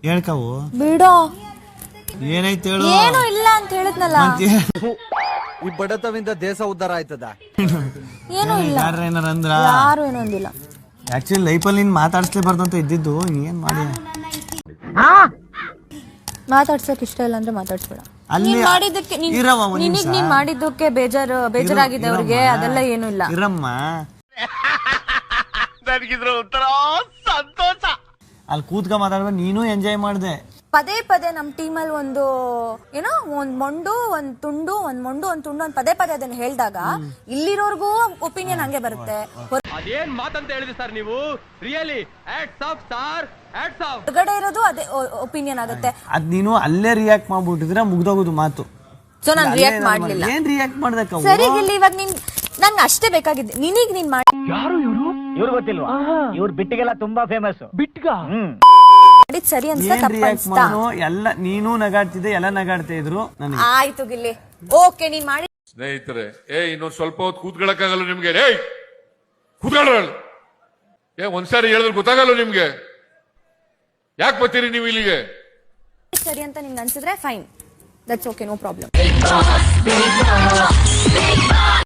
ಹೇಳ್ಕವು ಬಿಡೋ. ಏನಾಯ್ತು ಹೇಳು. ಏನು ಇಲ್ಲ ಅಂತ ಹೇಳಿದ್ನಲ್ಲ. ಈ ಬಡತವಿಂದ ದೇಶ ಉದ್ಧಾರ ಆಯ್ತದ? ಏನು ಇಲ್ಲ. ಏನಾರ ಅಂದ್ರ ಯಾರು ಏನೋ ಅಂದಿಲ್ಲ. ಆಕ್ಚುಲಿ ಲೈಫಲ್ಲಿ ನೀನ್ ಮಾತಾಡ್ಸ್ಲೇಬಾರ್ದು ಅಂತ ಇದ್ದಿದ್ದು. ಏನ್ ಮಾಡಿ ಮಾತಾಡ್ಸಕ್ ಇಷ್ಟ ಇಲ್ಲ ಅಂದ್ರೆ ಮಾತಾಡ್ಸ್ಬೇಡ. ಅಲ್ಲಿ ಮಾಡಿದ್ದಕ್ಕೆ ನೀನ್ ಮಾಡಿದ್ದಕ್ಕೆ ಬೇಜಾರಾಗಿದೆ ಅವ್ರಿಗೆ, ಅದೆಲ್ಲ ಏನು ಇಲ್ಲ. ಇರಮ್ಮ, ಅಲ್ಲಿ ಕೂತ್ಕ ಮಾತಾಡ್ಬೇಕು. ನೀನು ಎಂಜಾಯ್ ಮಾಡ್ದೆ. ಪದೇ ಪದೇ ನಮ್ ಟೀಮಲ್ಲಿ ಒಂದು ಮೊಂಡು ಒಂದ್ ತುಂಡು ಒಂದ್ ಪದೇ ಅದನ್ನ ಹೇಳ್ದಾಗ ಇಲ್ಲಿರೋರ್ಗೂ ಒಪಿನಿಯನ್ ಹಂಗೆ ಬರುತ್ತೆ. ಅದೇನ್ ಮಾತಂತ ಹೇಳಿದ್ರಿ ಸರ್ ನೀವು? Really hats off sir, hats off. ಹೊರಗಡೆ ಇರೋದು ಅದೇ ಒಪಿನಿಯನ್ ಆಗುತ್ತೆ. ಅದ್ ನೀನು ಅಲ್ಲೇ ರಿಯಾಕ್ಟ್ ಮಾಡ್ಬಿಟ್ಟಿದ್ರೆ ಮುಗ್ದೋಗುದು ಮಾತು. ಸೊ ನಾನು ರಿಯಾಕ್ಟ್ ಮಾಡ್ಲಿಲ್ಲ. ಏನ್ ರಿಯಾಕ್ಟ್ ಮಾಡ್ದಕ್ಕ? ಸರಿ ಇಲ್ಲಿ ಇವಾಗ ನಂಗೆ ಅಷ್ಟೇ ಬೇಕಾಗಿದ್ದು. ನಿನಗ್ ನೀನ್ ಮಾಡಿ ಯಾರು ಇವ್ರು ಗೊತ್ತಿಲ್ವಾ? ಇವ್ರು ಬಿಟ್ಟಿಗೆಲ್ಲ ತುಂಬಾ ಫೇಮಸ್. ಬಿಟ್ಗ ಸರಿ ಅನ್ಸ್ತಾ ತಪ್ಪನ್ಸ್ತಾ? ಎಲ್ಲ ನೀನು ನಗಾಡ್ತಿದ್ದೆ, ಎಲ್ಲ ನಗಾಡ್ತಾ ಇದ್ರು. ಆಯ್ತು ಗಿಲ್ಲಿ, ಓಕೆ ನೀನ್ ಮಾಡಿ. ಸ್ನೇಹಿತರೆ, ಇನ್ನೊಂದು ಸ್ವಲ್ಪ ಹೊತ್ತು ಕೂತ್ಕೊಳ್ಳಕ್ಕಾಗಲ್ಲ ನಿಮ್ಗೆ? ಕೂತ್ಕೊಳ್ಳ. ಒಂದ್ಸಾರಿ ಹೇಳಿದ್ರೆ ಗೊತ್ತಾಗಲ್ಲ ನಿಮ್ಗೆ? ಯಾಕೆ ಬರ್ತೀರಿ ನೀವು ಇಲ್ಲಿಗೆ? ಸರಿ ಅಂತ ನಿಮ್ಗೆ ಅನ್ಸಿದ್ರೆ fine, that's okay, no problem.